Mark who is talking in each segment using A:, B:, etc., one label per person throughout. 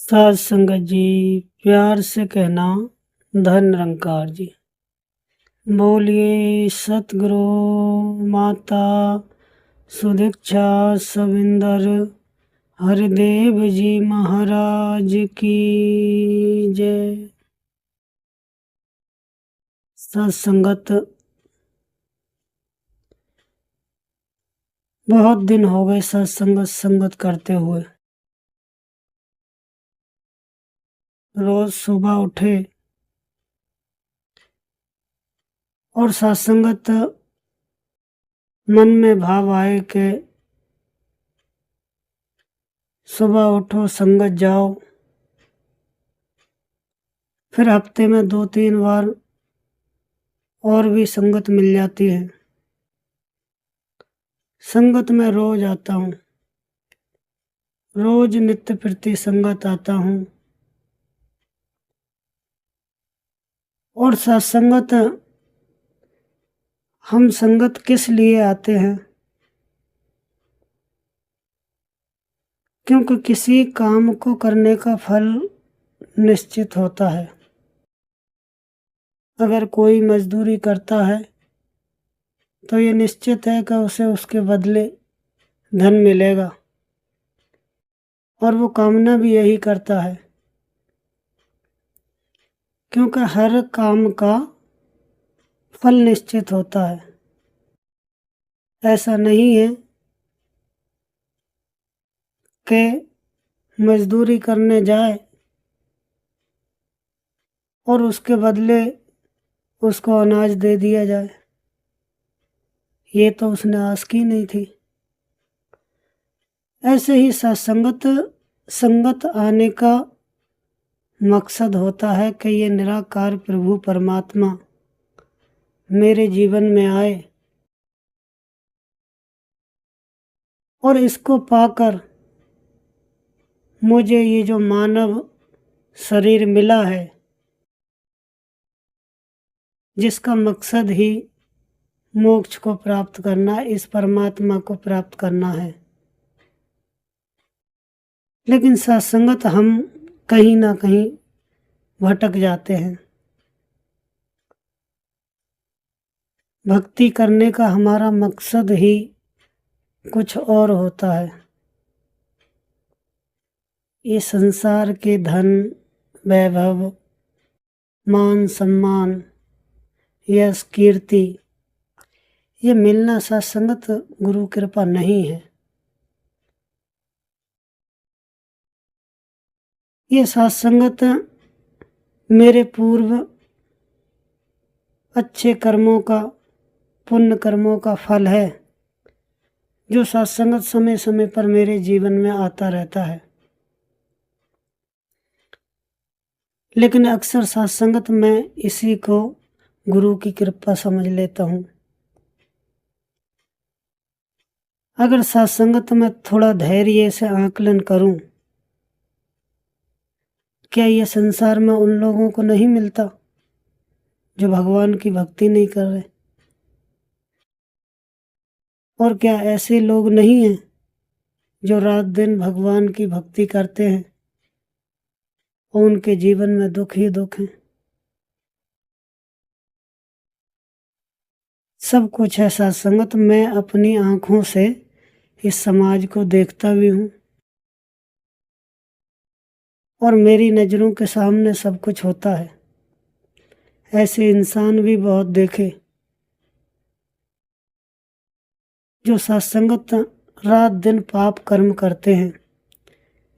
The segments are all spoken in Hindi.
A: साध संगत जी, प्यार से कहना धन निरंकार जी। बोलिए सतगुरु माता सुदीक्षा सविंदर हरिदेव जी महाराज की जय। सत्संगत बहुत दिन हो गए संगत करते हुए। रोज सुबह उठे और सत्संगत मन में भाव आए कि सुबह उठो संगत जाओ। फिर हफ्ते में 2-3 बार और भी संगत मिल जाती है। संगत में रोज आता हूँ, रोज नित्य प्रति संगत आता हूँ। और सत्संगत हम संगत किस लिए आते हैं? क्योंकि किसी काम को करने का फल निश्चित होता है। अगर कोई मजदूरी करता है तो ये निश्चित है कि उसे उसके बदले धन मिलेगा, और वो कामना भी यही करता है, क्योंकि हर काम का फल निश्चित होता है। ऐसा नहीं है कि मजदूरी करने जाए और उसके बदले उसको अनाज दे दिया जाए। ये तो उसने आस की नहीं थी। ऐसे ही संगत आने का मकसद होता है कि ये निराकार प्रभु परमात्मा मेरे जीवन में आए और इसको पाकर मुझे ये जो मानव शरीर मिला है, जिसका मकसद ही मोक्ष को प्राप्त करना, इस परमात्मा को प्राप्त करना है। लेकिन सत्संगत हम कहीं ना कहीं भटक जाते हैं। भक्ति करने का हमारा मकसद ही कुछ और होता है। ये संसार के धन, वैभव, मान सम्मान, यश, कीर्ति, ये मिलना सत्संगत गुरु कृपा नहीं है। ये सत्संगत मेरे पूर्व अच्छे कर्मों का, पुण्य कर्मों का फल है, जो सत्संगत समय समय पर मेरे जीवन में आता रहता है। लेकिन अक्सर सत्संगत में इसी को गुरु की कृपा समझ लेता हूँ। अगर सत्संगत में थोड़ा धैर्य से आकलन करूं, क्या यह संसार में उन लोगों को नहीं मिलता जो भगवान की भक्ति नहीं कर रहे? और क्या ऐसे लोग नहीं हैं जो रात दिन भगवान की भक्ति करते हैं और उनके जीवन में दुख ही दुख है? सब कुछ है सत्संगत। मैं अपनी आंखों से इस समाज को देखता भी हूँ और मेरी नज़रों के सामने सब कुछ होता है। ऐसे इंसान भी बहुत देखे जो सत्संगत रात दिन पाप कर्म करते हैं।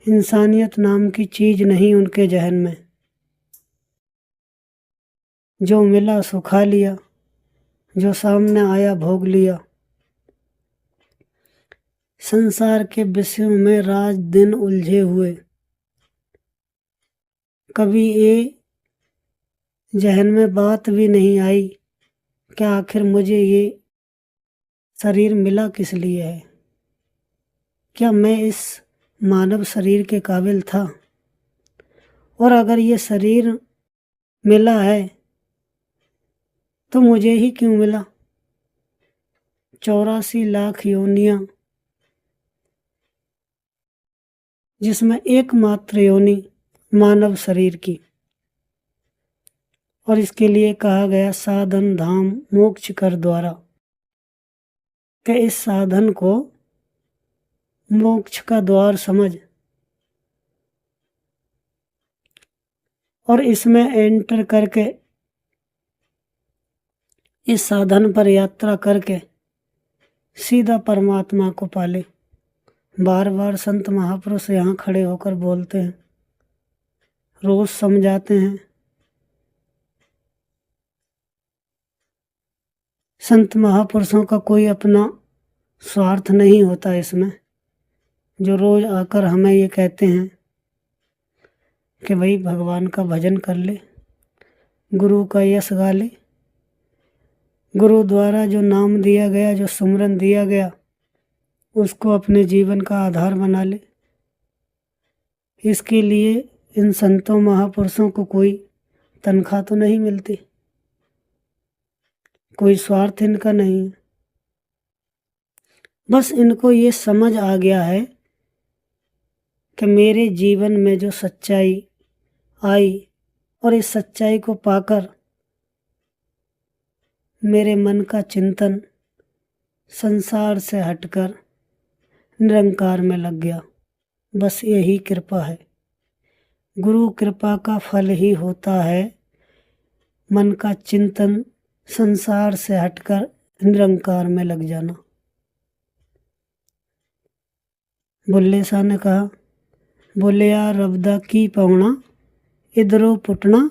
A: इंसानियत नाम की चीज नहीं उनके जहन में। जो मिला सो खा लिया, जो सामने आया भोग लिया। संसार के विषयों में रात दिन उलझे हुए, कभी ये जहन में बात भी नहीं आई कि आखिर मुझे ये शरीर मिला किस लिए है? क्या मैं इस मानव शरीर के काबिल था? और अगर ये शरीर मिला है तो मुझे ही क्यों मिला? 84 लाख योनियां, जिसमें एकमात्र योनि मानव शरीर की। और इसके लिए कहा गया साधन धाम मोक्ष कर द्वारा, कि इस साधन को मोक्ष का द्वार समझ और इसमें एंटर करके, इस साधन पर यात्रा करके सीधा परमात्मा को पाले। बार बार संत महापुरुष यहाँ खड़े होकर बोलते हैं, रोज समझाते हैं। संत महापुरुषों का कोई अपना स्वार्थ नहीं होता इसमें, जो रोज आकर हमें ये कहते हैं कि भाई भगवान का भजन कर ले, गुरु का यश गा ले, गुरु द्वारा जो नाम दिया गया, जो सुमरन दिया गया, उसको अपने जीवन का आधार बना ले। इसके लिए इन संतों महापुरुषों को कोई तनख्वाह तो नहीं मिलती, कोई स्वार्थ इनका नहीं है। बस इनको ये समझ आ गया है कि मेरे जीवन में जो सच्चाई आई और इस सच्चाई को पाकर मेरे मन का चिंतन संसार से हटकर निरंकार में लग गया। बस यही कृपा है। गुरु कृपा का फल ही होता है मन का चिंतन संसार से हटकर निरंकार में लग जाना। बुल्ले शाह ने कहा, बोले यार रबदा की पाउना, इधरों पुटना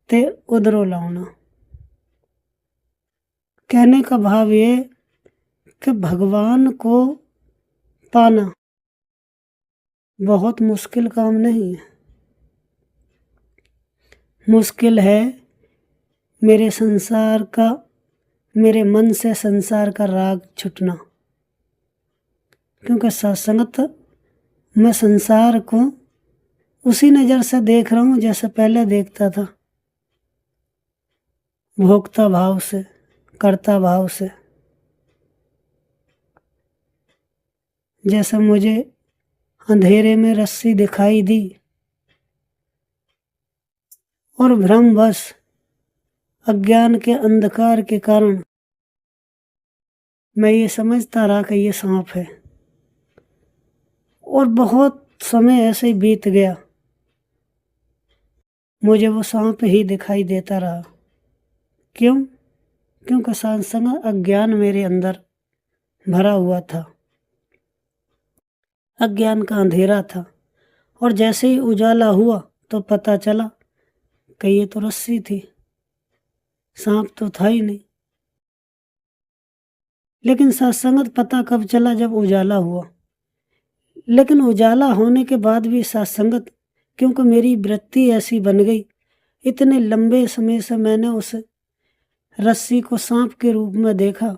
A: ते उधरों लाउना। कहने का भाव ये कि भगवान को पाना बहुत मुश्किल काम नहीं है। मुश्किल है मेरे संसार का, मेरे मन से संसार का राग छुटना। क्योंकि सत्संगत मैं संसार को उसी नज़र से देख रहा हूँ जैसे पहले देखता था, भोक्ता भाव से, कर्ता भाव से। जैसे मुझे अंधेरे में रस्सी दिखाई दी और भ्रमवश अज्ञान के अंधकार के कारण मैं ये समझता रहा कि ये सांप है, और बहुत समय ऐसे ही बीत गया, मुझे वो सांप ही दिखाई देता रहा। क्यों? क्योंकि सत्संग अज्ञान मेरे अंदर भरा हुआ था, अज्ञान का अंधेरा था। और जैसे ही उजाला हुआ तो पता चला कि ये तो रस्सी थी, सांप तो था ही नहीं। लेकिन सत्संगत पता कब चला? जब उजाला हुआ। लेकिन उजाला होने के बाद भी सत्संगत, क्योंकि मेरी वृत्ति ऐसी बन गई, इतने लंबे समय से मैंने उस रस्सी को सांप के रूप में देखा,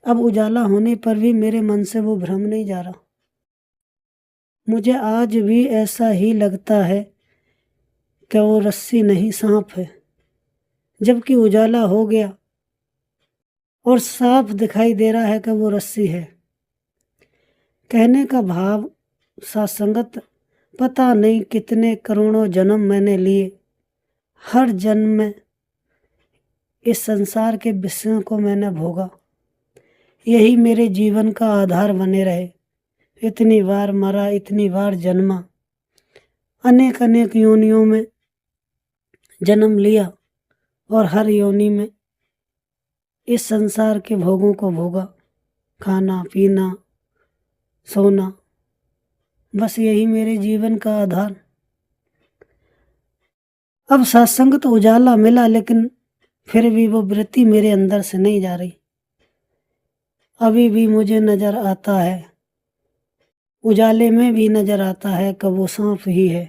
A: अब उजाला होने पर भी मेरे मन से वो भ्रम नहीं जा रहा। मुझे आज भी ऐसा ही लगता है कि वो रस्सी नहीं सांप है, जबकि उजाला हो गया और साफ दिखाई दे रहा है कि वो रस्सी है। कहने का भाव, सत्संगत पता नहीं कितने करोड़ों जन्म मैंने लिए, हर जन्म में इस संसार के विषयों को मैंने भोगा, यही मेरे जीवन का आधार बने रहे। इतनी बार मरा, इतनी बार जन्मा, अनेक अनेक योनियों में जन्म लिया और हर योनि में इस संसार के भोगों को भोगा, खाना पीना सोना, बस यही मेरे जीवन का आधार। अब सत्संग तो उजाला मिला, लेकिन फिर भी वो वृत्ति मेरे अंदर से नहीं जा रही। अभी भी मुझे नजर आता है, उजाले में भी नजर आता है कि वो सांप ही है,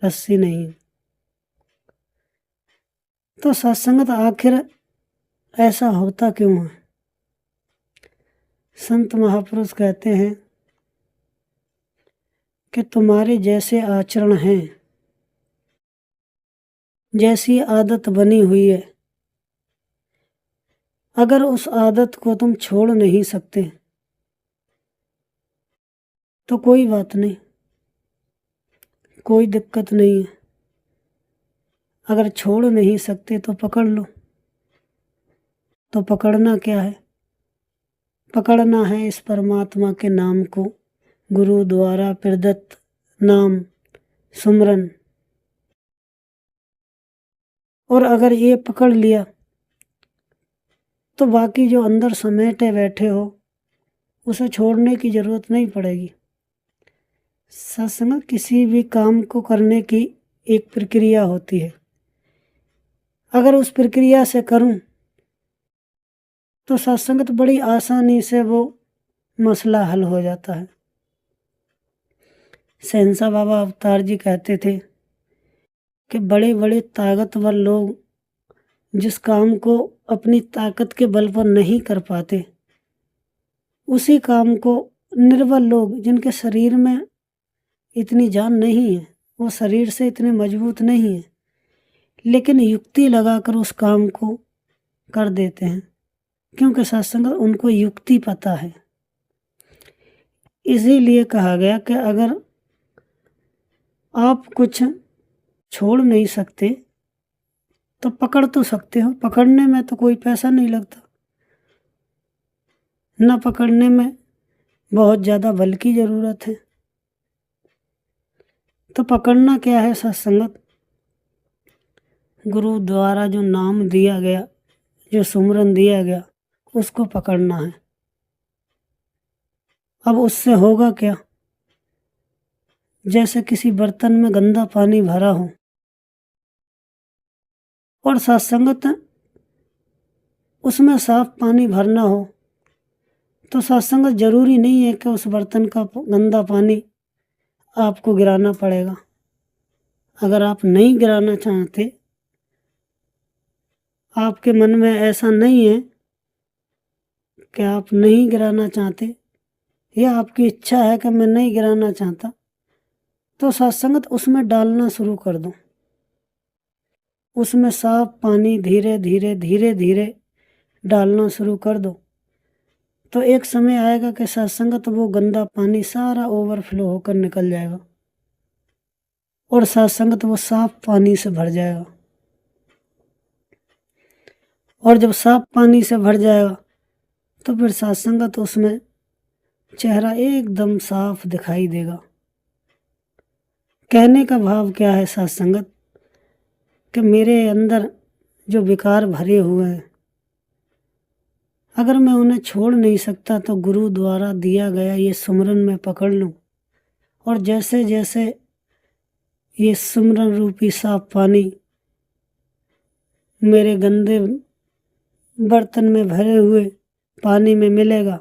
A: रस्सी नहीं। तो सत्संगत आखिर ऐसा होता क्यों है? संत महापुरुष कहते हैं कि तुम्हारे जैसे आचरण हैं, जैसी आदत बनी हुई है, अगर उस आदत को तुम छोड़ नहीं सकते तो कोई बात नहीं, कोई दिक्कत नहीं है। अगर छोड़ नहीं सकते तो पकड़ लो। तो पकड़ना क्या है? पकड़ना है इस परमात्मा के नाम को, गुरु द्वारा प्रदत्त नाम सुमरन। और अगर ये पकड़ लिया तो बाकी जो अंदर समेटे बैठे हो उसे छोड़ने की जरूरत नहीं पड़ेगी। सत्संग किसी भी काम को करने की एक प्रक्रिया होती है। अगर उस प्रक्रिया से करूं तो सत्संग तो बड़ी आसानी से वो मसला हल हो जाता है। शहंशाह बाबा अवतार जी कहते थे कि बड़े बड़े ताकतवर लोग जिस काम को अपनी ताकत के बल पर नहीं कर पाते, उसी काम को निर्बल लोग जिनके शरीर में इतनी जान नहीं है, वो शरीर से इतने मजबूत नहीं है, लेकिन युक्ति लगाकर उस काम को कर देते हैं, क्योंकि सत्संग उनको युक्ति पता है। इसीलिए कहा गया कि अगर आप कुछ छोड़ नहीं सकते तो पकड़ तो सकते हो। पकड़ने में तो कोई पैसा नहीं लगता, न पकड़ने में बहुत ज़्यादा बल की ज़रूरत है। तो पकड़ना क्या है? सत्संगत गुरु द्वारा जो नाम दिया गया, जो सुमरन दिया गया, उसको पकड़ना है। अब उससे होगा क्या? जैसे किसी बर्तन में गंदा पानी भरा हो और सत्संगत उसमें साफ पानी भरना हो, तो सत्संगत जरूरी नहीं है कि उस बर्तन का गंदा पानी आपको गिराना पड़ेगा। अगर आप नहीं गिराना चाहते, आपके मन में ऐसा नहीं है कि आप नहीं गिराना चाहते, या आपकी इच्छा है कि मैं नहीं गिराना चाहता, तो सत्संगत उसमें डालना शुरू कर दो। उसमें साफ पानी धीरे धीरे धीरे धीरे डालना शुरू कर दो। तो एक समय आएगा कि सत्संगत वो गंदा पानी सारा ओवरफ्लो होकर निकल जाएगा और सत्संगत वो साफ पानी से भर जाएगा। और जब साफ पानी से भर जाएगा तो फिर सत्संगत उसमें चेहरा एकदम साफ दिखाई देगा। कहने का भाव क्या है सत्संगत? कि मेरे अंदर जो विकार भरे हुए हैं, अगर मैं उन्हें छोड़ नहीं सकता तो गुरु द्वारा दिया गया ये सुमरन में पकड़ लूं, और जैसे जैसे ये सुमरन रूपी साफ पानी मेरे गंदे बर्तन में भरे हुए पानी में मिलेगा,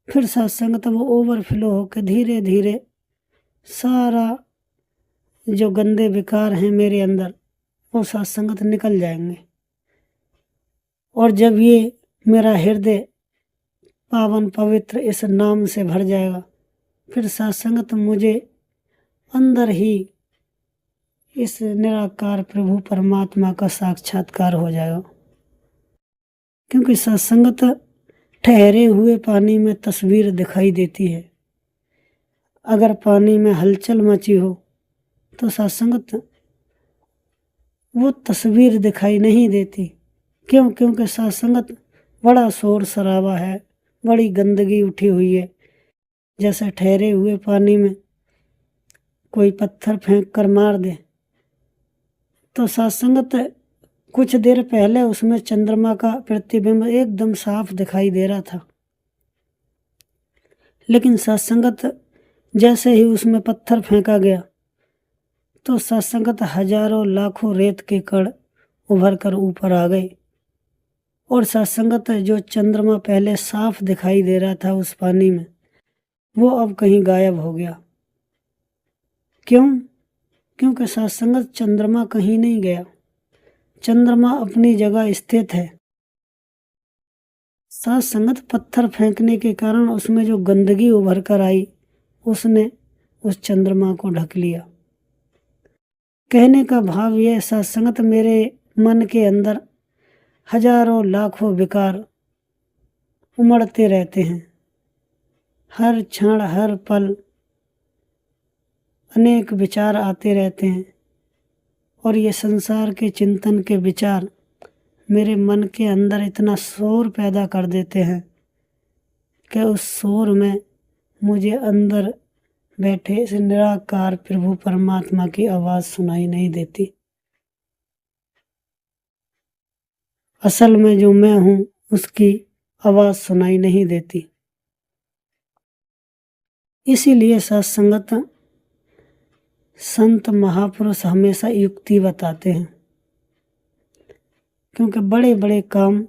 A: फिर सत्संगत वो ओवरफ्लो होकर धीरे धीरे सारा जो गंदे विकार हैं मेरे अंदर, वो सत्संगत निकल जाएंगे। और जब ये मेरा हृदय पावन पवित्र इस नाम से भर जाएगा, फिर सत्संगत मुझे अंदर ही इस निराकार प्रभु परमात्मा का साक्षात्कार हो जाएगा। क्योंकि सत्संगत ठहरे हुए पानी में तस्वीर दिखाई देती है। अगर पानी में हलचल मची हो तो सत्संगत वो तस्वीर दिखाई नहीं देती। क्यों? क्योंकि सत्संगत बड़ा शोर शराबा है, बड़ी गंदगी उठी हुई है। जैसे ठहरे हुए पानी में कोई पत्थर फेंक कर मार दे, तो सत्संगत कुछ देर पहले उसमें चंद्रमा का प्रतिबिंब एकदम साफ दिखाई दे रहा था, लेकिन सत्संगत जैसे ही उसमें पत्थर फेंका गया तो सत्संगत हजारों लाखों रेत के कण उभर कर ऊपर आ गए, और सत्संगत जो चंद्रमा पहले साफ दिखाई दे रहा था उस पानी में, वो अब कहीं गायब हो गया। क्यों? क्योंकि सत्संगत चंद्रमा कहीं नहीं गया, चंद्रमा अपनी जगह स्थित है। सत्संगत पत्थर फेंकने के कारण उसमें जो गंदगी उभर कर आई, उसने उस चंद्रमा को ढक लिया। कहने का भाव यह, सत्संगत मेरे मन के अंदर हजारों लाखों विकार उमड़ते रहते हैं, हर क्षण हर पल अनेक विचार आते रहते हैं और ये संसार के चिंतन के विचार मेरे मन के अंदर इतना शोर पैदा कर देते हैं कि उस शोर में मुझे अंदर बैठे इस निराकार प्रभु परमात्मा की आवाज़ सुनाई नहीं देती। असल में जो मैं हूँ उसकी आवाज़ सुनाई नहीं देती। इसीलिए सत्संगत संत महापुरुष हमेशा युक्ति बताते हैं, क्योंकि बड़े बड़े काम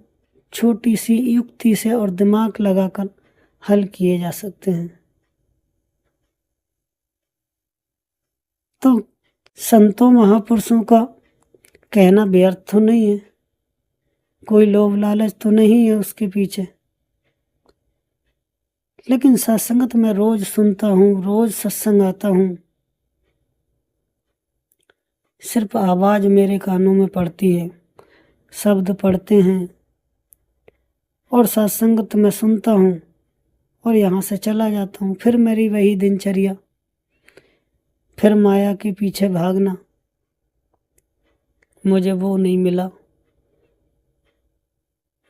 A: छोटी सी युक्ति से और दिमाग लगाकर हल किए जा सकते हैं। तो संतों महापुरुषों का कहना व्यर्थ तो नहीं है, कोई लोभ लालच तो नहीं है उसके पीछे। लेकिन सत्संगत मैं रोज सुनता हूँ, रोज सत्संग आता हूँ, सिर्फ आवाज़ मेरे कानों में पड़ती है, शब्द पढ़ते हैं और सत्संगत मैं सुनता हूँ और यहाँ से चला जाता हूँ। फिर मेरी वही दिनचर्या, फिर माया के पीछे भागना, मुझे वो नहीं मिला,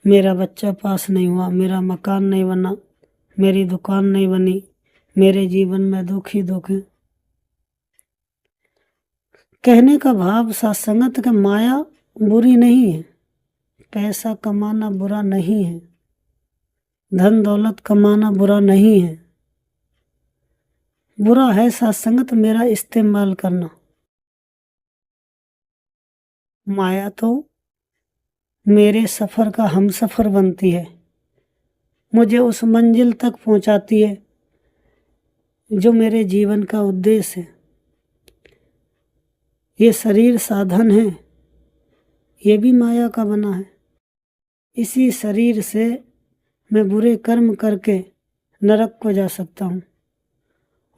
A: मेरा बच्चा पास नहीं हुआ, मेरा मकान नहीं बना, मेरी दुकान नहीं बनी, मेरे जीवन में दुख ही दुख है। कहने का भाव सत्संगत का माया बुरी नहीं है, पैसा कमाना बुरा नहीं है, धन दौलत कमाना बुरा नहीं है। बुरा है सत्संगत मेरा इस्तेमाल करना। माया तो मेरे सफ़र का हमसफ़र बनती है, मुझे उस मंजिल तक पहुंचाती है जो मेरे जीवन का उद्देश्य है। ये शरीर साधन है, ये भी माया का बना है। इसी शरीर से मैं बुरे कर्म करके नरक को जा सकता हूँ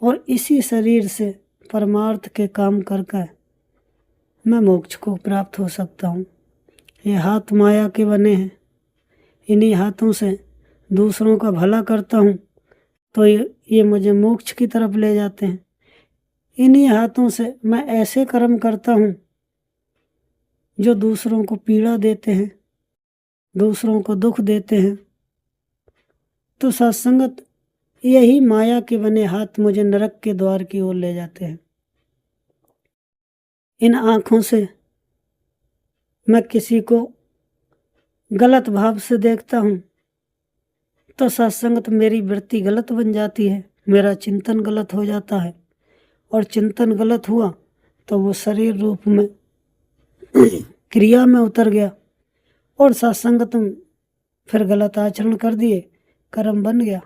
A: और इसी शरीर से परमार्थ के काम करके मैं मोक्ष को प्राप्त हो सकता हूँ। ये हाथ माया के बने हैं, इन्हीं हाथों से दूसरों का भला करता हूँ तो ये मुझे मोक्ष की तरफ ले जाते हैं। इन्हीं हाथों से मैं ऐसे कर्म करता हूँ जो दूसरों को पीड़ा देते हैं, दूसरों को दुख देते हैं। तो सत्संगत यही माया के बने हाथ मुझे नरक के द्वार की ओर ले जाते हैं। इन आँखों से मैं किसी को गलत भाव से देखता हूँ तो सत्संगत मेरी वृत्ति गलत बन जाती है, मेरा चिंतन गलत हो जाता है और चिंतन गलत हुआ तो वो शरीर रूप में क्रिया में उतर गया और सत्संगत फिर गलत आचरण कर दिए, कर्म बन गया।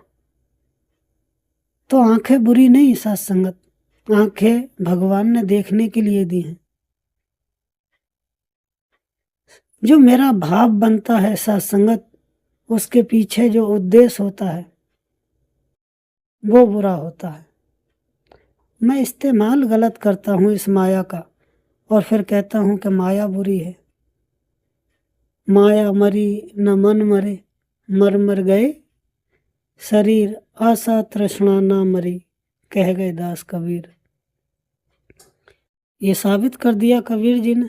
A: तो आंखें बुरी नहीं, सत्संगत आंखें भगवान ने देखने के लिए दी हैं। जो मेरा भाव बनता है सत्संगत, उसके पीछे जो उद्देश्य होता है वो बुरा होता है। मैं इस्तेमाल गलत करता हूँ इस माया का और फिर कहता हूँ कि माया बुरी है। माया मरी न मन मरे, मर मर गए शरीर, आशा तृष्णा ना मरी, कह गए दास कबीर। ये साबित कर दिया कबीर जी ने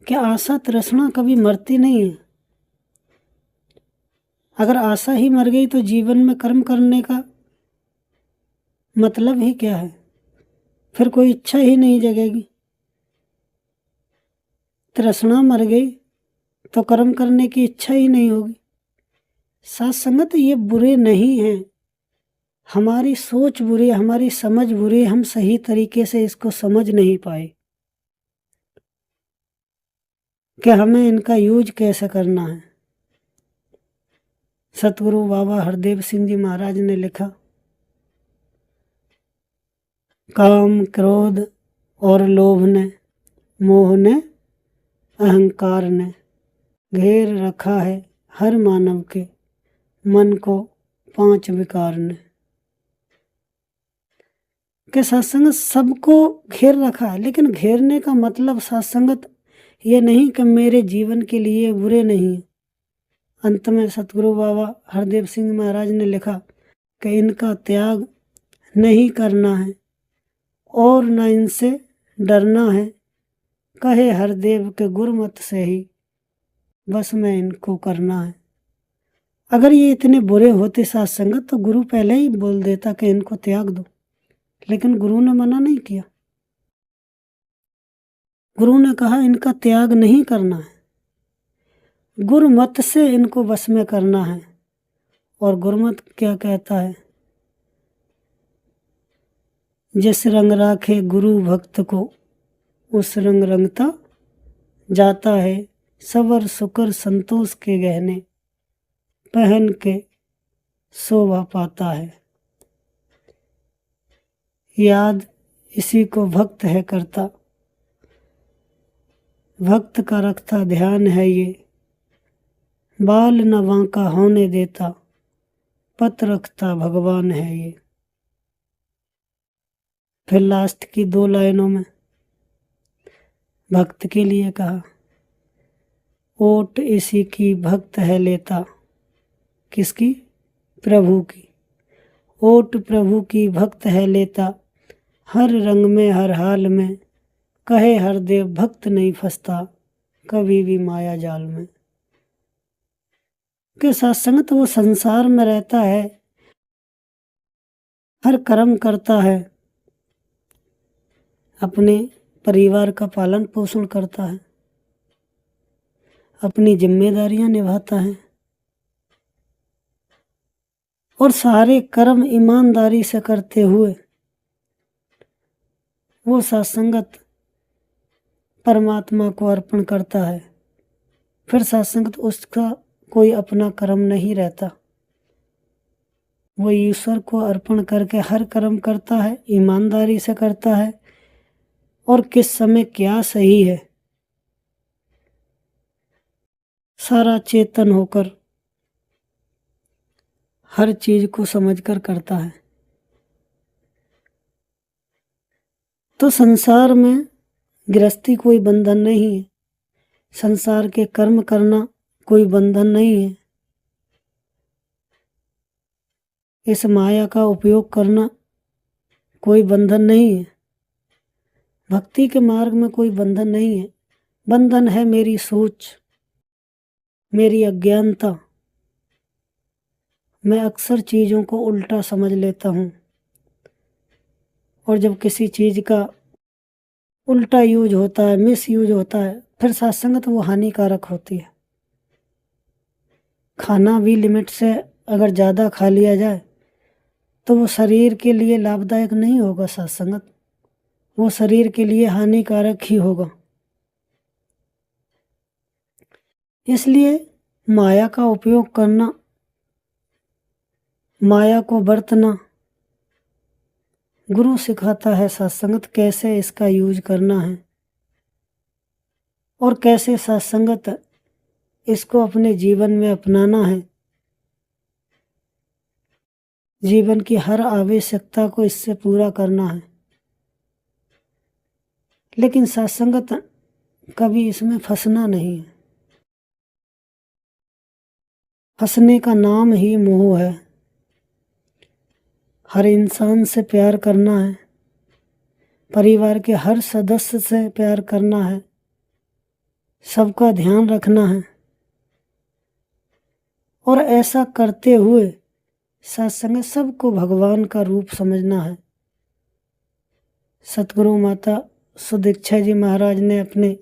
A: कि आशा तृष्णा कभी मरती नहीं है। अगर आशा ही मर गई तो जीवन में कर्म करने का मतलब ही क्या है, फिर कोई इच्छा ही नहीं जगेगी। तृष्णा मर गई तो कर्म करने की इच्छा ही नहीं होगी। सत्संगत ये बुरे नहीं हैं, हमारी सोच बुरी, हमारी समझ बुरी, हम सही तरीके से इसको समझ नहीं पाए कि हमें इनका यूज कैसे करना है। सतगुरु बाबा हरदेव सिंह जी महाराज ने लिखा, काम क्रोध और लोभ ने, मोह ने, अहंकार ने घेर रखा है हर मानव के मन को 5 विकार ने। कि सत्संग सबको घेर रखा है, लेकिन घेरने का मतलब सत्संगत ये नहीं कि मेरे जीवन के लिए बुरे नहीं है। अंत में सतगुरु बाबा हरदेव सिंह महाराज ने लिखा कि इनका त्याग नहीं करना है और न इनसे डरना है। कहे हरदेव के गुरमत से ही बस में इनको करना है। अगर ये इतने बुरे होते साथ संगत तो गुरु पहले ही बोल देता कि इनको त्याग दो, लेकिन गुरु ने मना नहीं किया। गुरु ने कहा इनका त्याग नहीं करना है, गुरुमत से इनको बस में करना है। और गुरुमत क्या कहता है? जिस रंग राखे गुरु भक्त को उस रंग रंगता जाता है। सबर सुकर संतोष के गहने पहन के शोभा पाता है। याद इसी को भक्त है करता, भक्त का रखता ध्यान है ये। बाल न बांका होने देता, पत रखता भगवान है ये। फिर लास्ट की 2 लाइनों में भक्त के लिए कहा, ओट इसी की भक्त है लेता। किसकी? प्रभु की। ओट प्रभु की भक्त है लेता, हर रंग में हर हाल में। कहे हर देव भक्त नहीं फंसता कभी भी माया जाल में। के साथ संगत वो संसार में रहता है, हर कर्म करता है, अपने परिवार का पालन पोषण करता है, अपनी जिम्मेदारियां निभाता है और सारे कर्म ईमानदारी से करते हुए वो सत्संगत परमात्मा को अर्पण करता है। फिर सत्संगत उसका कोई अपना कर्म नहीं रहता, वो ईश्वर को अर्पण करके हर कर्म करता है, ईमानदारी से करता है। और किस समय क्या सही है सारा चेतन होकर हर चीज को समझकर करता है। तो संसार में गृहस्थी कोई बंधन नहीं है, संसार के कर्म करना कोई बंधन नहीं है, इस माया का उपयोग करना कोई बंधन नहीं है। भक्ति के मार्ग में कोई बंधन नहीं है। बंधन है मेरी सोच, मेरी अज्ञानता। मैं अक्सर चीज़ों को उल्टा समझ लेता हूँ और जब किसी चीज़ का उल्टा यूज होता है, मिस यूज होता है, फिर सत्संगत वो हानिकारक होती है। खाना भी लिमिट से अगर ज़्यादा खा लिया जाए तो वो शरीर के लिए लाभदायक नहीं होगा सत्संगत, वो शरीर के लिए हानिकारक ही होगा। इसलिए माया का उपयोग करना, माया को बरतना गुरु सिखाता है सत्संगत कैसे इसका यूज करना है और कैसे सत्संगत इसको अपने जीवन में अपनाना है। जीवन की हर आवश्यकता को इससे पूरा करना है। लेकिन सत्संगत कभी इसमें फंसना नहीं है। फंसने का नाम ही मोह है। हर इंसान से प्यार करना है, परिवार के हर सदस्य से प्यार करना है, सबका ध्यान रखना है और ऐसा करते हुए सत्संग सबको भगवान का रूप समझना है। सतगुरु माता सुदीक्षा जी महाराज ने अपने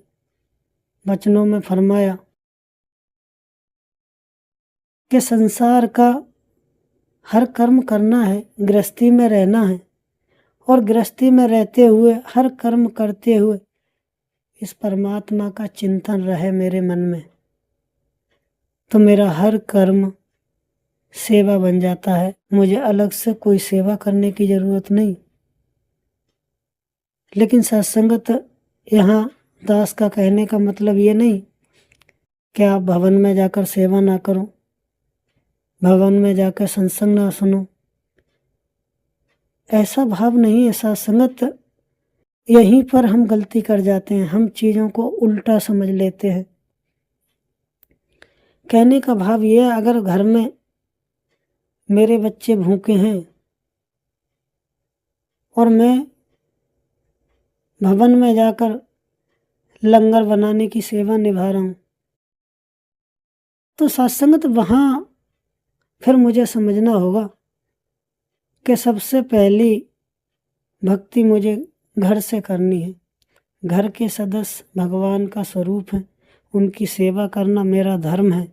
A: वचनों में फरमाया कि संसार का हर कर्म करना है, गृहस्थी में रहना है और गृहस्थी में रहते हुए हर कर्म करते हुए इस परमात्मा का चिंतन रहे मेरे मन में, तो मेरा हर कर्म सेवा बन जाता है। मुझे अलग से कोई सेवा करने की जरूरत नहीं। लेकिन सत्संगत यहाँ दास का कहने का मतलब ये नहीं कि आप भवन में जाकर सेवा ना करो, भवन में जाकर सत्संग ना सुनो, ऐसा भाव नहीं है। सत्संगत यहीं पर हम गलती कर जाते हैं, हम चीज़ों को उल्टा समझ लेते हैं। कहने का भाव ये है, अगर घर में मेरे बच्चे भूखे हैं और मैं भवन में जाकर लंगर बनाने की सेवा निभा रहा हूँ। तो सत्संगत वहाँ फिर मुझे समझना होगा कि सबसे पहली भक्ति मुझे घर से करनी है। घर के सदस्य भगवान का स्वरूप है, उनकी सेवा करना मेरा धर्म है।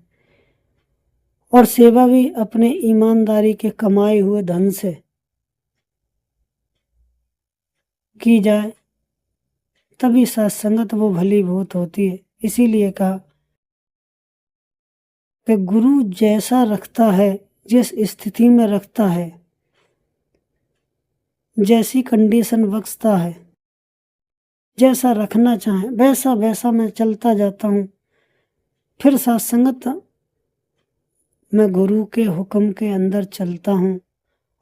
A: और सेवा भी अपने ईमानदारी के कमाए हुए धन से की जाए, तभी सत्संगत वो भली बहुत होती है। इसीलिए कहा कि गुरु जैसा रखता है, जिस स्थिति में रखता है, जैसी कंडीशन बख्शता है, जैसा रखना चाहे वैसा वैसा मैं चलता जाता हूँ। फिर सत्संगत मैं गुरु के हुक्म के अंदर चलता हूँ,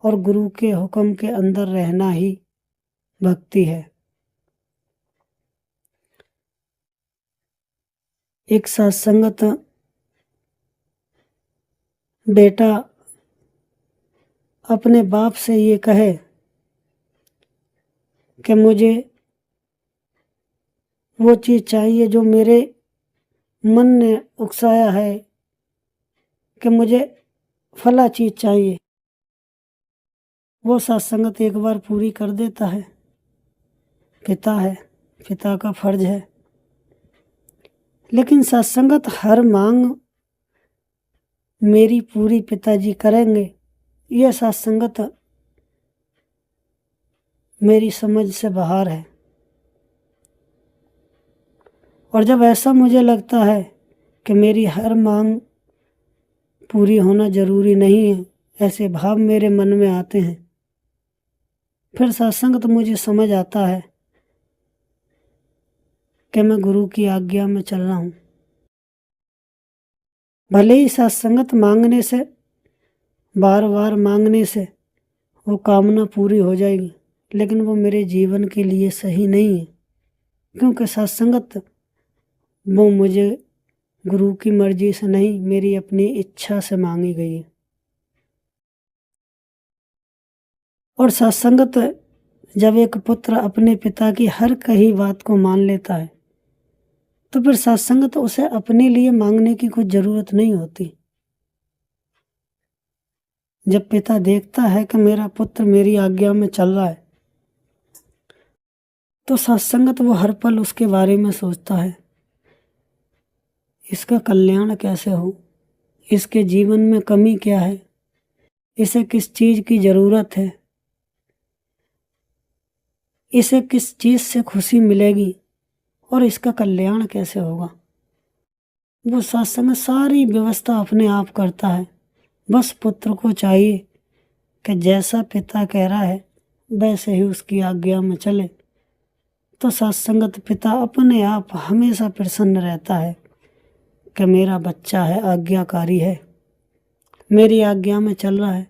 A: और गुरु के हुक्म के अंदर रहना ही भक्ति है। एक सत्संगत बेटा अपने बाप से ये कहे कि मुझे वो चीज़ चाहिए जो मेरे मन ने उकसाया है कि मुझे फला चीज़ चाहिए, वो सत्संगत एक बार पूरी कर देता है। पिता है, पिता का फर्ज है। लेकिन सत्संगत हर मांग मेरी पूरी पिताजी करेंगे, यह सत्संगत मेरी समझ से बाहर है। और जब ऐसा मुझे लगता है कि मेरी हर मांग पूरी होना जरूरी नहीं है, ऐसे भाव मेरे मन में आते हैं, फिर सत्संगत मुझे समझ आता है कि मैं गुरु की आज्ञा में चल रहा हूँ। भले ही सत्संगत मांगने से, बार बार मांगने से वो कामना पूरी हो जाएगी, लेकिन वो मेरे जीवन के लिए सही नहीं है। क्योंकि सत्संगत वो मुझे गुरु की मर्जी से नहीं, मेरी अपनी इच्छा से मांगी गई है। और सत्संगत जब एक पुत्र अपने पिता की हर कही बात को मान लेता है, तो फिर सत्संगत उसे अपने लिए मांगने की कुछ जरूरत नहीं होती। जब पिता देखता है कि मेरा पुत्र मेरी आज्ञा में चल रहा है, तो सत्संगत वो हर पल उसके बारे में सोचता है, इसका कल्याण कैसे हो, इसके जीवन में कमी क्या है, इसे किस चीज की जरूरत है, इसे किस चीज से खुशी मिलेगी, और इसका कल्याण कैसे होगा। वो सत्संग सारी व्यवस्था अपने आप करता है। बस पुत्र को चाहिए कि जैसा पिता कह रहा है वैसे ही उसकी आज्ञा में चले। तो सत्संगत पिता अपने आप हमेशा प्रसन्न रहता है कि मेरा बच्चा है, आज्ञाकारी है, मेरी आज्ञा में चल रहा है।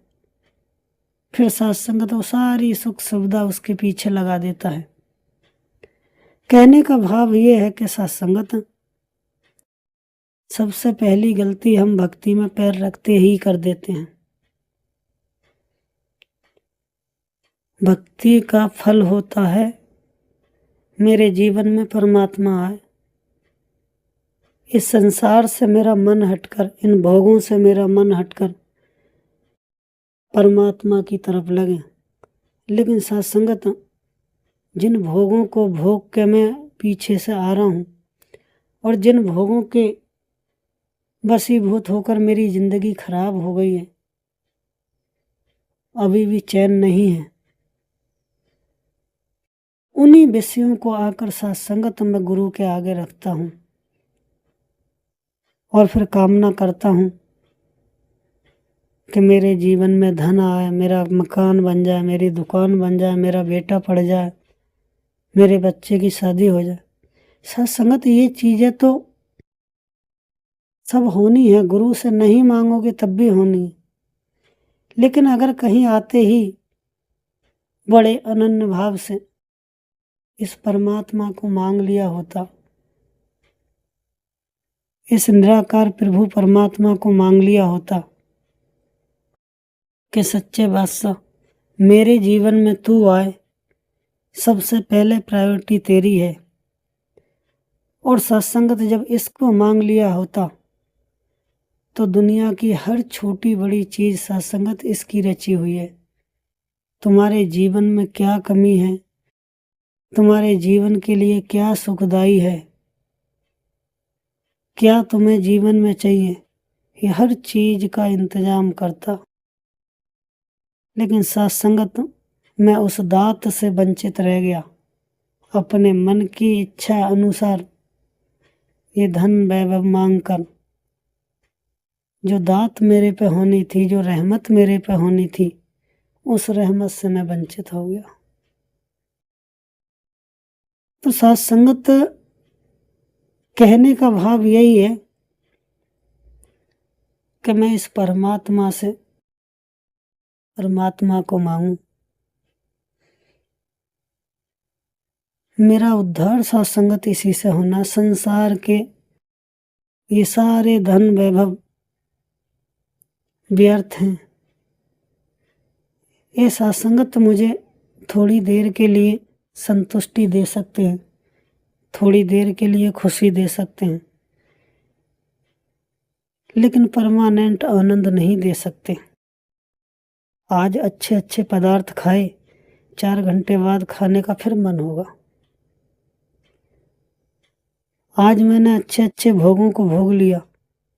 A: फिर सत्संगत वो सारी सुख सुविधा उसके पीछे लगा देता है। कहने का भाव ये है कि सत्संगत सबसे पहली गलती हम भक्ति में पैर रखते ही कर देते हैं। भक्ति का फल होता है मेरे जीवन में परमात्मा आए, इस संसार से मेरा मन हटकर, इन भोगों से मेरा मन हटकर परमात्मा की तरफ लगे। लेकिन सत्संगत जिन भोगों को भोग के मैं पीछे से आ रहा हूँ, और जिन भोगों के वशीभूत होकर मेरी जिंदगी खराब हो गई है, अभी भी चैन नहीं है, उन्हीं विषयों को आकर सत्संगत में गुरु के आगे रखता हूँ और फिर कामना करता हूँ कि मेरे जीवन में धन आए, मेरा मकान बन जाए, मेरी दुकान बन जाए, मेरा बेटा पढ़ जाए, मेरे बच्चे की शादी हो जाए। सत्संगत ये चीज़ें तो सब होनी है, गुरु से नहीं मांगोगे तब भी होनी है। लेकिन अगर कहीं आते ही बड़े अनन्य भाव से इस परमात्मा को मांग लिया होता, इस निराकार प्रभु परमात्मा को मांग लिया होता कि सच्चे बादशाह मेरे जीवन में तू आए, सबसे पहले प्रायोरिटी तेरी है। और सत्संगत जब इसको मांग लिया होता तो दुनिया की हर छोटी बड़ी चीज सत्संगत इसकी रची हुई है। तुम्हारे जीवन में क्या कमी है, तुम्हारे जीवन के लिए क्या सुखदाई है, क्या तुम्हें जीवन में चाहिए, ये हर चीज का इंतजाम करता। लेकिन सत्संगत मैं उस दात से वंचित रह गया। अपने मन की इच्छा अनुसार ये धन वैभव मांग कर जो दात मेरे पे होनी थी, जो रहमत मेरे पे होनी थी, उस रहमत से मैं वंचित हो गया। तो सत्संगत कहने का भाव यही है कि मैं इस परमात्मा से परमात्मा को मांगू। मेरा उद्धार सत्संगत इसी से होना। संसार के ये सारे धन वैभव व्यर्थ हैं। ये सत्संगत मुझे थोड़ी देर के लिए संतुष्टि दे सकते हैं, थोड़ी देर के लिए खुशी दे सकते हैं, लेकिन परमानेंट आनंद नहीं दे सकते। आज अच्छे अच्छे पदार्थ खाए, 4 घंटे बाद खाने का फिर मन होगा। आज मैंने अच्छे अच्छे भोगों को भोग लिया,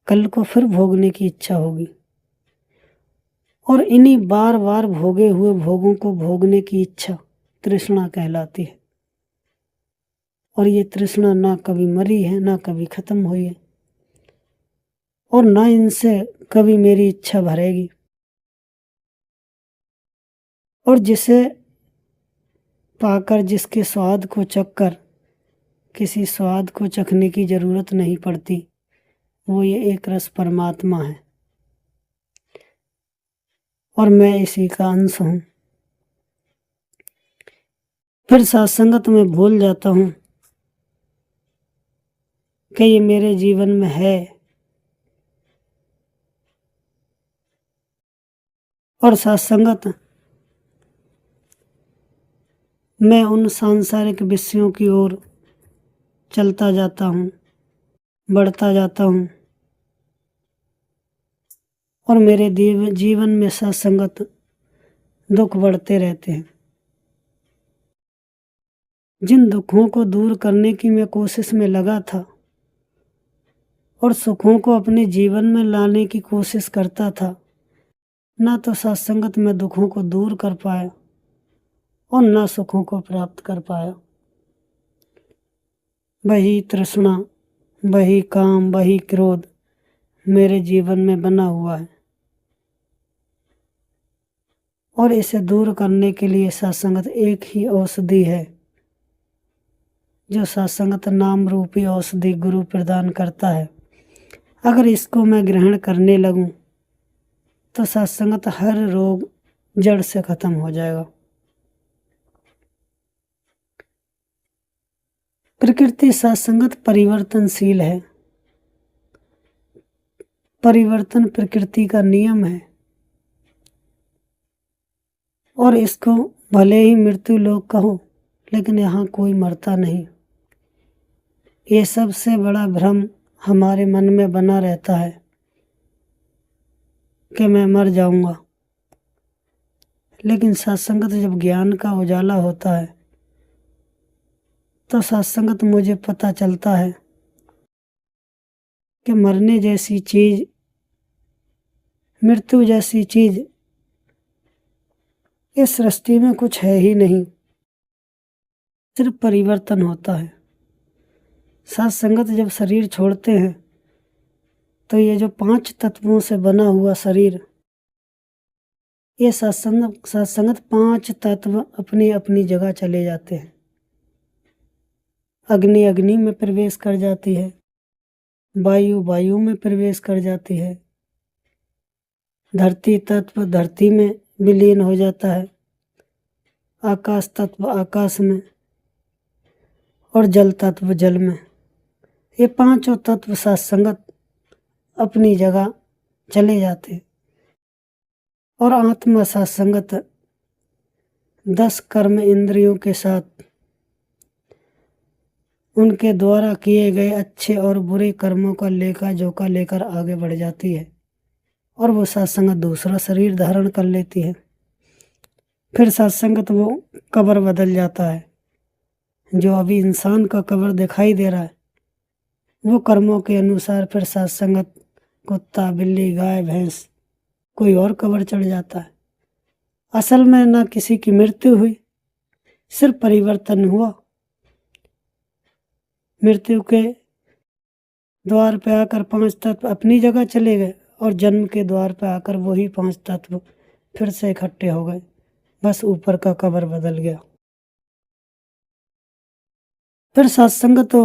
A: कल को फिर भोगने की इच्छा होगी। और इन्हीं बार बार भोगे हुए भोगों को भोगने की इच्छा तृष्णा कहलाती है। और ये तृष्णा ना कभी मरी है, ना कभी खत्म हुई है, और ना इनसे कभी मेरी इच्छा भरेगी। और जिसे पाकर, जिसके स्वाद को चखकर किसी स्वाद को चखने की जरूरत नहीं पड़ती, वो ये एक रस परमात्मा है और मैं इसी का अंश हूं। फिर सत्संगत में भूल जाता हूं कि ये मेरे जीवन में है। और सत्संगत मैं उन सांसारिक विषयों की ओर चलता जाता हूं, बढ़ता जाता हूं, और मेरे जीवन में सत्संगत दुख बढ़ते रहते हैं। जिन दुखों को दूर करने की मैं कोशिश में लगा था और सुखों को अपने जीवन में लाने की कोशिश करता था, ना तो सत्संगत में दुखों को दूर कर पाया और ना सुखों को प्राप्त कर पाया। वही तृष्णा, वही काम, वही क्रोध मेरे जीवन में बना हुआ है। और इसे दूर करने के लिए सत्संगत एक ही औषधि है, जो सत्संगत नाम रूपी औषधि गुरु प्रदान करता है। अगर इसको मैं ग्रहण करने लगूं तो सत्संगत हर रोग जड़ से खत्म हो जाएगा। प्रकृति सत्संगत परिवर्तनशील है। परिवर्तन प्रकृति का नियम है और इसको भले ही मृत्यु लोक कहो, लेकिन यहाँ कोई मरता नहीं। ये सबसे बड़ा भ्रम हमारे मन में बना रहता है कि मैं मर जाऊंगा। लेकिन सत्संगत जब ज्ञान का उजाला होता है तो सत्संगत मुझे पता चलता है कि मरने जैसी चीज, मृत्यु जैसी चीज इस सृष्टि में कुछ है ही नहीं, सिर्फ परिवर्तन होता है। सत्संगत जब शरीर छोड़ते हैं तो ये जो 5 तत्वों से बना हुआ शरीर, ये सत्संगत 5 तत्व अपनी अपनी जगह चले जाते हैं। अग्नि अग्नि में प्रवेश कर जाती है, वायु वायु में प्रवेश कर जाती है, धरती तत्व धरती में विलीन हो जाता है, आकाश तत्व आकाश में, और जल तत्व जल में। ये 5 तत्व सत्संगत अपनी जगह चले जाते हैं और आत्मा सत्संगत 10 कर्म इंद्रियों के साथ उनके द्वारा किए गए अच्छे और बुरे कर्मों का लेखा जोखा लेकर आगे बढ़ जाती है और वो सत्संगत दूसरा शरीर धारण कर लेती है। फिर सत्संगत वो कब्र बदल जाता है। जो अभी इंसान का कब्र दिखाई दे रहा है वो कर्मों के अनुसार फिर सत्संगत कुत्ता बिल्ली गाय भैंस कोई और कब्र चढ़ जाता है। असल में ना किसी की मृत्यु हुई, सिर्फ परिवर्तन हुआ। मृत्यु के द्वार पे आकर 5 तत्व अपनी जगह चले गए और जन्म के द्वार पे आकर वही 5 तत्व फिर से इकट्ठे हो गए। बस ऊपर का कब्र बदल गया। फिर सत्संग तो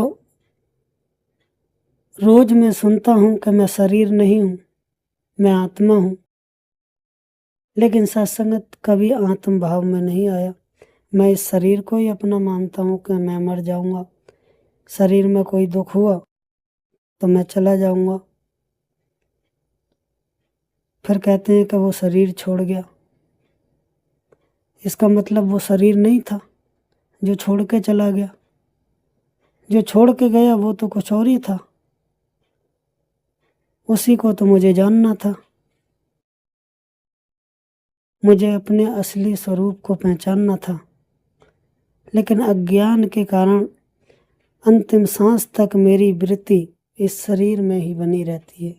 A: रोज मैं सुनता हूँ कि मैं शरीर नहीं हूँ, मैं आत्मा हूँ, लेकिन सत्संगत कभी आत्म भाव में नहीं आया। मैं इस शरीर को ही अपना मानता हूँ कि मैं मर जाऊंगा, शरीर में कोई दुख हुआ तो मैं चला जाऊंगा। फिर कहते हैं कि वो शरीर छोड़ गया। इसका मतलब वो शरीर नहीं था जो छोड़ के चला गया। जो छोड़ के गया वो तो कुछ और ही था, उसी को तो मुझे जानना था। मुझे अपने असली स्वरूप को पहचानना था, लेकिन अज्ञान के कारण अंतिम सांस तक मेरी वृत्ति इस शरीर में ही बनी रहती है।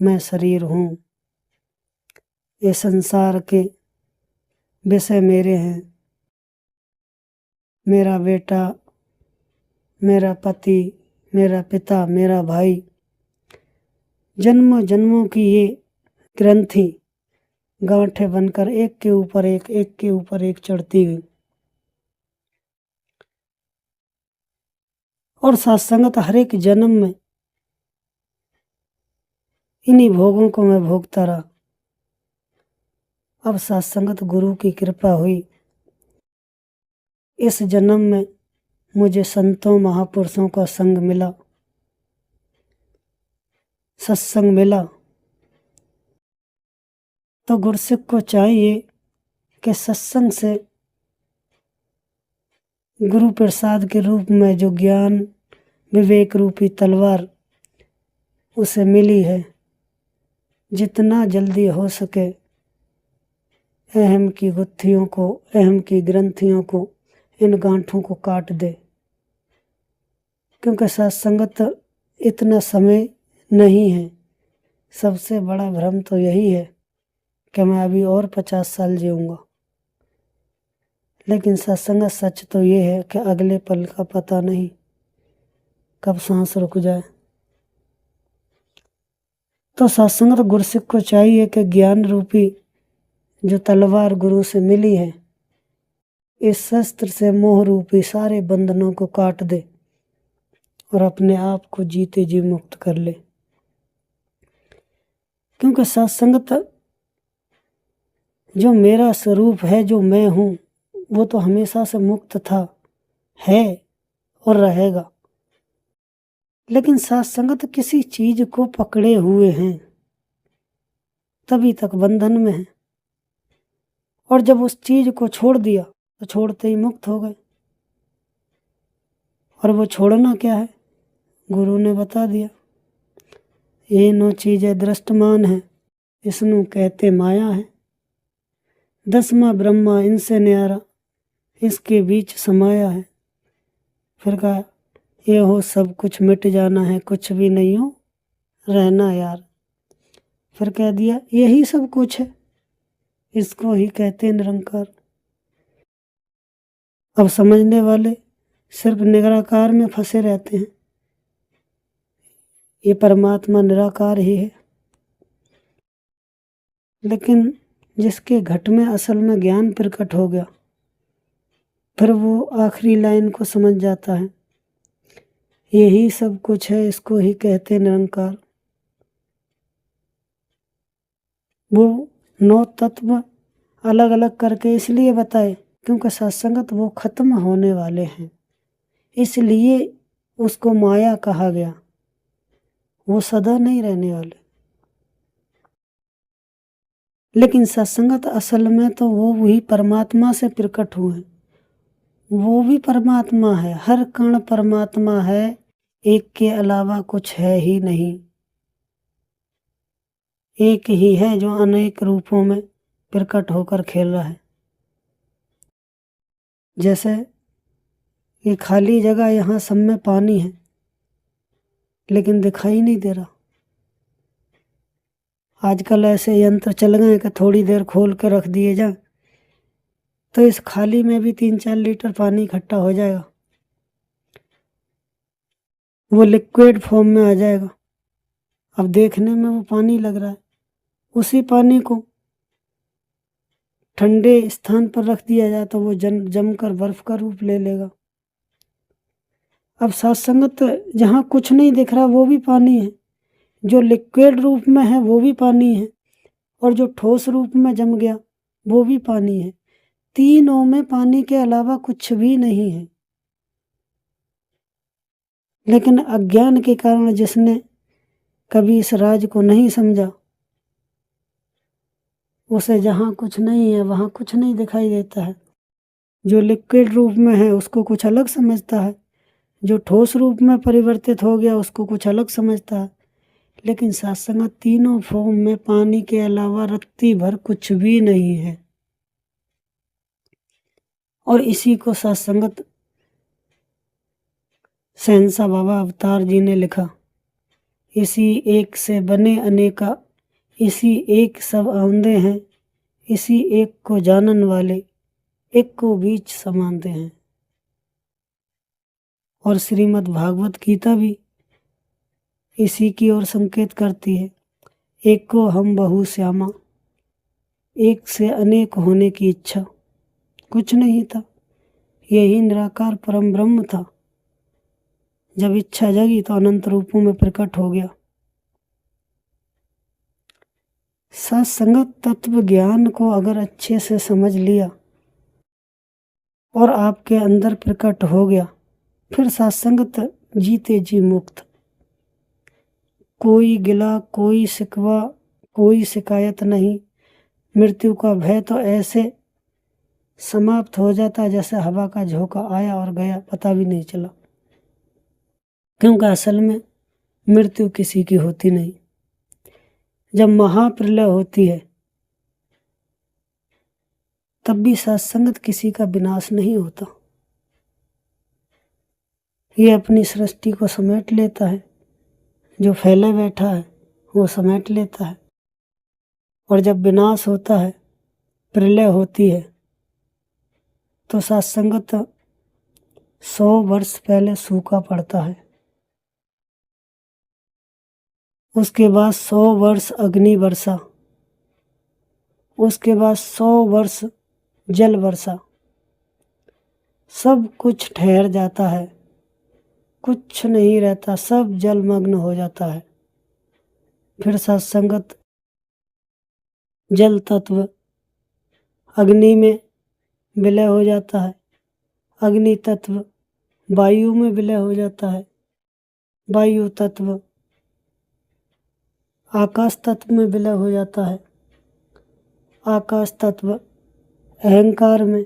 A: मैं शरीर हूँ, ये संसार के विषय मेरे हैं, मेरा बेटा, मेरा पति, मेरा पिता, मेरा भाई, जन्मों जन्मों की ये ग्रंथि गांठें बनकर एक के ऊपर एक के ऊपर एक चढ़ती गई। और सत्संगत हर एक जन्म में इन्हीं भोगों को मैं भोगता रहा। अब सत्संगत गुरु की कृपा हुई, इस जन्म में मुझे संतों महापुरुषों का संग मिला, सत्संग मिला। तो गुरसिक को चाहिए कि सत्संग से गुरु प्रसाद के रूप में जो ज्ञान विवेक रूपी तलवार उसे मिली है, जितना जल्दी हो सके अहम की गुत्थियों को, अहम की ग्रंथियों को, इन गांठों को काट दे। क्योंकि सत्संगत इतना समय नहीं है। सबसे बड़ा भ्रम तो यही है कि मैं अभी और 50 साल जीऊँगा, लेकिन सत्संगत सच तो ये है कि अगले पल का पता नहीं कब सांस रुक जाए। तो सत्संगत गुरसिक को चाहिए कि ज्ञान रूपी जो तलवार गुरु से मिली है, इस शस्त्र से मोह रूपी सारे बंधनों को काट दे और अपने आप को जीते जी मुक्त कर ले। क्योंकि सत्संगत जो मेरा स्वरूप है, जो मैं हूँ, वो तो हमेशा से मुक्त था, है और रहेगा। लेकिन सत्संगत किसी चीज को पकड़े हुए हैं, तभी तक बंधन में है। और जब उस चीज को छोड़ दिया तो छोड़ते ही मुक्त हो गए। और वो छोड़ना क्या है, गुरु ने बता दिया। ये नो चीजें दृष्टमान है, इसनु कहते माया है। 10वां ब्रह्मा इनसे न्यारा, इसके बीच समाया है। फिर कहा ये हो सब कुछ मिट जाना है, कुछ भी नहीं हो रहना यार। फिर कह दिया यही सब कुछ है, इसको ही कहते निरंकार। अब समझने वाले सिर्फ निराकार में फंसे रहते हैं। ये परमात्मा निराकार ही है, लेकिन जिसके घट में असल में ज्ञान प्रकट हो गया, फिर वो आखिरी लाइन को समझ जाता है, यही सब कुछ है, इसको ही कहते निरंकार। वो 9 तत्व अलग अलग करके इसलिए बताए क्योंकि सत्संगत वो खत्म होने वाले हैं, इसलिए उसको माया कहा गया। वो सदा नहीं रहने वाले। लेकिन सत्संगत असल में तो वो वही परमात्मा से प्रकट हुए हैं। वो भी परमात्मा है, हर कण परमात्मा है, एक के अलावा कुछ है ही नहीं। एक ही है जो अनेक रूपों में प्रकट होकर खेल रहा है। जैसे ये खाली जगह, यहाँ सब में पानी है लेकिन दिखाई नहीं दे रहा। आजकल ऐसे यंत्र चल गए कि थोड़ी देर खोल कर रख दिए जाए तो इस खाली में भी 3-4 लीटर पानी इकट्ठा हो जाएगा, वो लिक्विड फॉर्म में आ जाएगा। अब देखने में वो पानी लग रहा है, उसी पानी को ठंडे स्थान पर रख दिया जाए तो वो जमकर बर्फ का रूप ले लेगा। अब सत्संगत जहाँ कुछ नहीं दिख रहा वो भी पानी है, जो लिक्विड रूप में है वो भी पानी है, और जो ठोस रूप में जम गया वो भी पानी है। तीनों में पानी के अलावा कुछ भी नहीं है। लेकिन अज्ञान के कारण जिसने कभी इस राज को नहीं समझा, उसे जहाँ कुछ नहीं है वहाँ कुछ नहीं दिखाई देता है। जो लिक्विड रूप में है उसको कुछ अलग समझता है, जो ठोस रूप में परिवर्तित हो गया उसको कुछ अलग समझता है। लेकिन सत्संगत तीनों फॉर्म में पानी के अलावा रत्ती भर कुछ भी नहीं है। और इसी को सत्संगत सहनसा बाबा अवतार जी ने लिखा, इसी एक से बने अनेका, इसी एक सब आंदे हैं, इसी एक को जानन वाले एक को बीच समानते हैं। और श्रीमद् भागवत गीता भी इसी की ओर संकेत करती है, एक को हम बहु श्यामा, एक से अनेक होने की इच्छा। कुछ नहीं था, यही निराकार परम ब्रह्म था। जब इच्छा जगी तो अनंत रूपों में प्रकट हो गया। सत्संगत तत्व ज्ञान को अगर अच्छे से समझ लिया और आपके अंदर प्रकट हो गया, फिर सत्संगत जीते जी मुक्त। कोई गिला, कोई शिकवा, कोई शिकायत नहीं। मृत्यु का भय तो ऐसे समाप्त हो जाता है जैसे हवा का झोंका आया और गया, पता भी नहीं चला। क्योंकि असल में मृत्यु किसी की होती नहीं। जब महाप्रलय होती है तब भी सत्संगत किसी का विनाश नहीं होता। ये अपनी सृष्टि को समेट लेता है, जो फैले बैठा है वो समेट लेता है। और जब विनाश होता है, प्रलय होती है, तो सत्संगत 100 वर्ष पहले सूखा पड़ता है। उसके बाद 100 वर्ष अग्नि वर्षा, उसके बाद 100 वर्ष जल वर्षा। सब कुछ ठहर जाता है, कुछ नहीं रहता, सब जलमग्न हो जाता है। फिर सत्संगत जल तत्व अग्नि में विलय हो जाता है, अग्नि तत्व वायु में विलय हो जाता है, वायु तत्व आकाश तत्व में विलय हो जाता है, आकाश तत्व अहंकार में,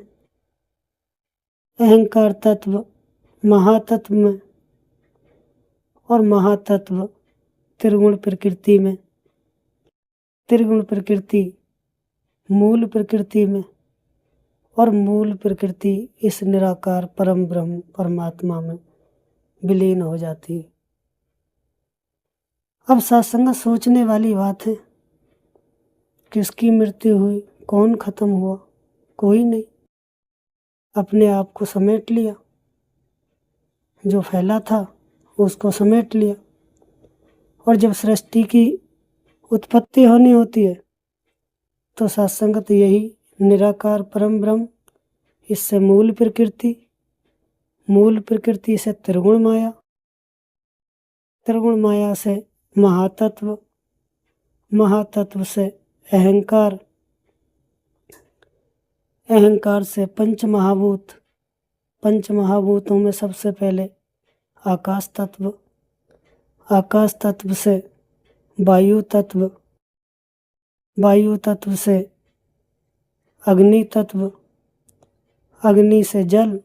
A: अहंकार तत्व महातत्व में, और महातत्व त्रिगुण प्रकृति में, त्रिगुण प्रकृति मूल प्रकृति में, और मूल प्रकृति इस निराकार परम ब्रह्म परमात्मा में विलीन हो जाती है। अब सत्संग सोचने वाली बात है, किसकी मृत्यु हुई, कौन खत्म हुआ? कोई नहीं। अपने आप को समेट लिया, जो फैला था उसको समेट लिया। और जब सृष्टि की उत्पत्ति होनी होती है तो सत्संगत यही निराकार परम ब्रह्म, इससे मूल प्रकृति, मूल प्रकृति से त्रिगुण माया, त्रिगुण माया से महातत्व, महातत्व से अहंकार, अहंकार से पंच महाभूत, पंच महाभूतों में सबसे पहले आकाश तत्व, आकाश तत्व से वायु तत्व, वायु तत्व से अग्नि तत्व, अग्नि से जल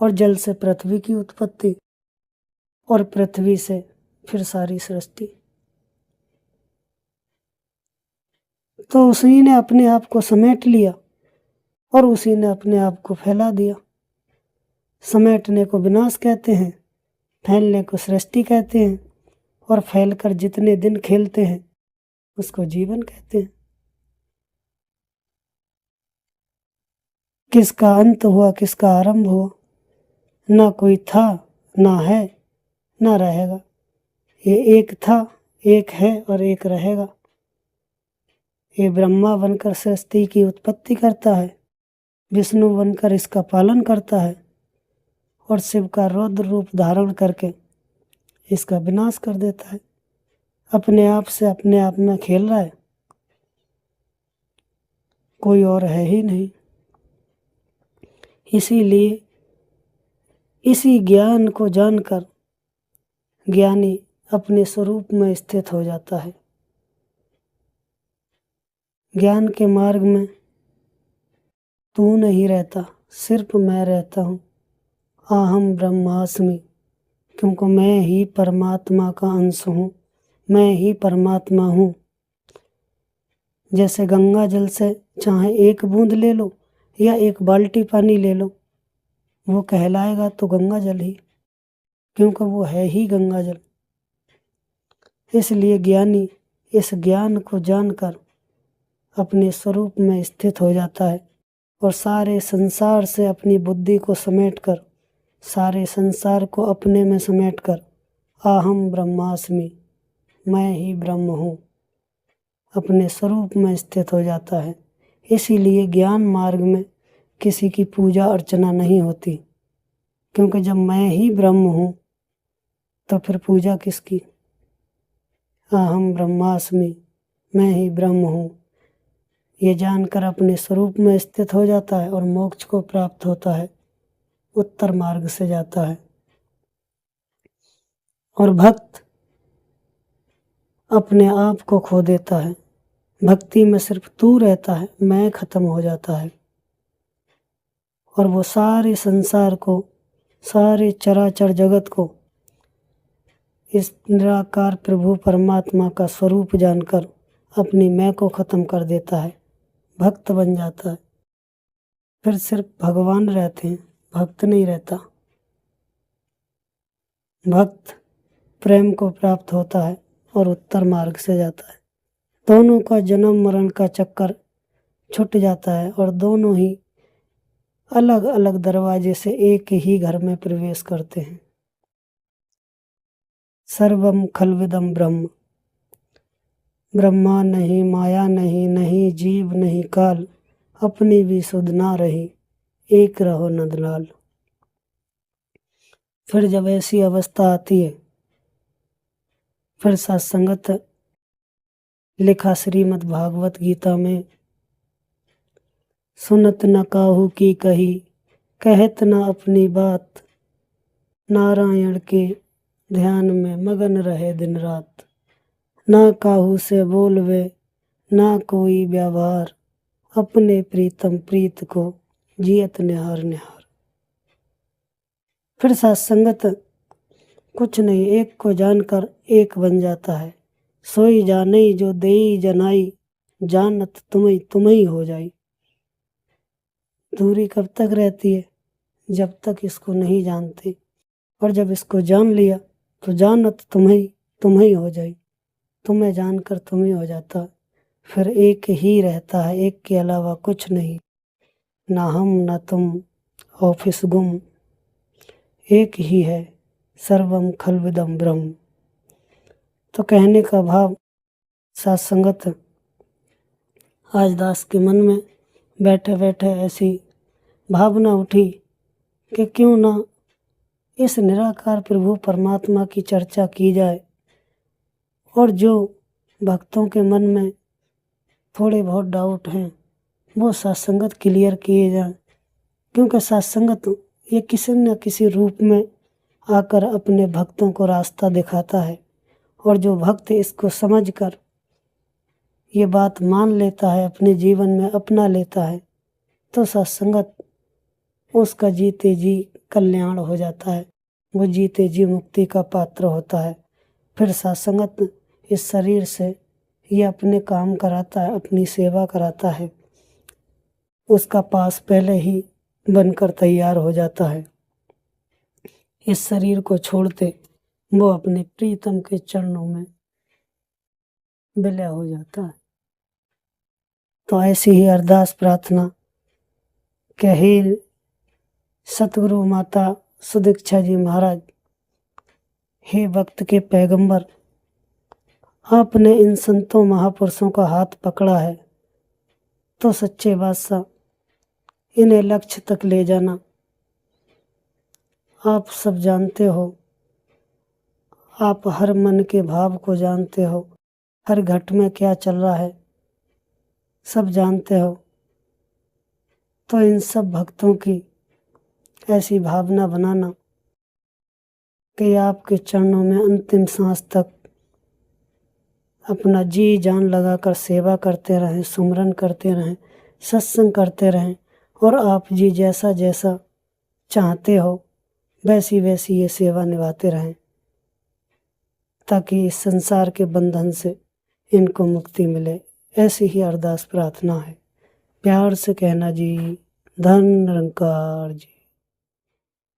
A: और जल से पृथ्वी की उत्पत्ति और पृथ्वी से फिर सारी सृष्टि। तो उसी ने अपने आप को समेट लिया और उसी ने अपने आप को फैला दिया। समेटने को विनाश कहते हैं, फैलने को सृष्टि कहते हैं, और फैलकर जितने दिन खेलते हैं उसको जीवन कहते हैं। किसका अंत हुआ, किसका आरंभ हुआ, ना कोई था, ना है, ना रहेगा। ये एक था, एक है और एक रहेगा। ये ब्रह्मा बनकर सृष्टि की उत्पत्ति करता है, विष्णु बनकर इसका पालन करता है और शिव का रौद्र रूप धारण करके इसका विनाश कर देता है। अपने आप से अपने आप में खेल रहा है, कोई और है ही नहीं। इसीलिए इसी ज्ञान को जानकर ज्ञानी अपने स्वरूप में स्थित हो जाता है। ज्ञान के मार्ग में तू नहीं रहता, सिर्फ मैं रहता हूँ। अहम ब्रह्मास्मि, क्योंकि मैं ही परमात्मा का अंश हूँ, मैं ही परमात्मा हूँ। जैसे गंगा जल से चाहे एक बूंद ले लो या एक बाल्टी पानी ले लो, वो कहलाएगा तो गंगा जल ही, क्योंकि वो है ही गंगा जल। इसलिए ज्ञानी इस ज्ञान को जानकर अपने स्वरूप में स्थित हो जाता है और सारे संसार से अपनी बुद्धि को समेटकर, सारे संसार को अपने में समेटकर अहम ब्रह्मास्मि, मैं ही ब्रह्म हूँ, अपने स्वरूप में स्थित हो जाता है। इसीलिए ज्ञान मार्ग में किसी की पूजा अर्चना नहीं होती, क्योंकि जब मैं ही ब्रह्म हूँ तो फिर पूजा किसकी। अहम ब्रह्मास्मि, मैं ही ब्रह्म हूँ, ये जानकर अपने स्वरूप में स्थित हो जाता है और मोक्ष को प्राप्त होता है, उत्तर मार्ग से जाता है। और भक्त अपने आप को खो देता है, भक्ति में सिर्फ तू रहता है, मैं खत्म हो जाता है और वो सारे संसार को, सारे चराचर जगत को इस निराकार प्रभु परमात्मा का स्वरूप जानकर अपनी मैं को खत्म कर देता है, भक्त बन जाता है। फिर सिर्फ भगवान रहते हैं, भक्त नहीं रहता। भक्त प्रेम को प्राप्त होता है और उत्तर मार्ग से जाता है। दोनों का जन्म मरण का चक्कर छूट जाता है और दोनों ही अलग अलग दरवाजे से एक ही घर में प्रवेश करते हैं। सर्वम खलविदम ब्रह्म, ब्रह्मा नहीं, माया नहीं, नहीं जीव नहीं काल, अपनी भी सुध ना रही, एक रहो नंदलाल। फिर जब ऐसी अवस्था आती है, फिर सत्संगत लिखा श्रीमद् भागवत गीता में, सुनत न काहू की कही, कहत न अपनी बात, नारायण के ध्यान में मगन रहे दिन रात, ना काहू से बोलवे ना कोई व्यवहार, अपने प्रीतम प्रीत को जियत निहार निहार। फिर सत्संगत कुछ नहीं, एक को जानकर एक बन जाता है। सोई जाने जो देई जनाई, जानत तुम्हें तुम्हें हो जाई। दूरी कब तक रहती है? जब तक इसको नहीं जानते, और जब इसको जान लिया तो जानत तुम्हें तुम्हें हो जाई, तुम्हें जानकर तुम्हें हो जाता। फिर एक ही रहता है, एक के अलावा कुछ नहीं, ना हम ना तुम, ऑफिस गुम, एक ही है, सर्वम खलविदम ब्रह्म। तो कहने का भाव, सत्संगत आज दास के मन में बैठे बैठे ऐसी भावना उठी कि क्यों ना इस निराकार प्रभु परमात्मा की चर्चा की जाए और जो भक्तों के मन में थोड़े बहुत डाउट हैं वो सत्संगत क्लियर किए जाएं, क्योंकि सत्संगत ये किसी न किसी रूप में आकर अपने भक्तों को रास्ता दिखाता है, और जो भक्त इसको समझकर ये बात मान लेता है, अपने जीवन में अपना लेता है, तो सत्संगत उसका जीते जी कल्याण हो जाता है, वो जीते जी मुक्ति का पात्र होता है। फिर सत्संगत इस शरीर से ये अपने काम कराता है, अपनी सेवा कराता है, उसका पास पहले ही बनकर तैयार हो जाता है। इस शरीर को छोड़ते वो अपने प्रीतम के चरणों में विलय हो जाता है। तो ऐसी ही अरदास प्रार्थना कि हे सतगुरु माता सुदीक्षा जी महाराज, हे वक्त के पैगंबर, आपने इन संतों महापुरुषों का हाथ पकड़ा है तो सच्चे बादशाह इन्हें लक्ष्य तक ले जाना। आप सब जानते हो, आप हर मन के भाव को जानते हो, हर घट में क्या चल रहा है सब जानते हो। तो इन सब भक्तों की ऐसी भावना बनाना कि आपके चरणों में अंतिम सांस तक अपना जी जान लगाकर सेवा करते रहें, सुमरन करते रहें, सत्संग करते रहें, और आप जी जैसा जैसा चाहते हो वैसी वैसी ये सेवा निभाते रहें, ताकि इस संसार के बंधन से इनको मुक्ति मिले। ऐसी ही अरदास प्रार्थना है। प्यार से कहना जी। धन निरंकार जी।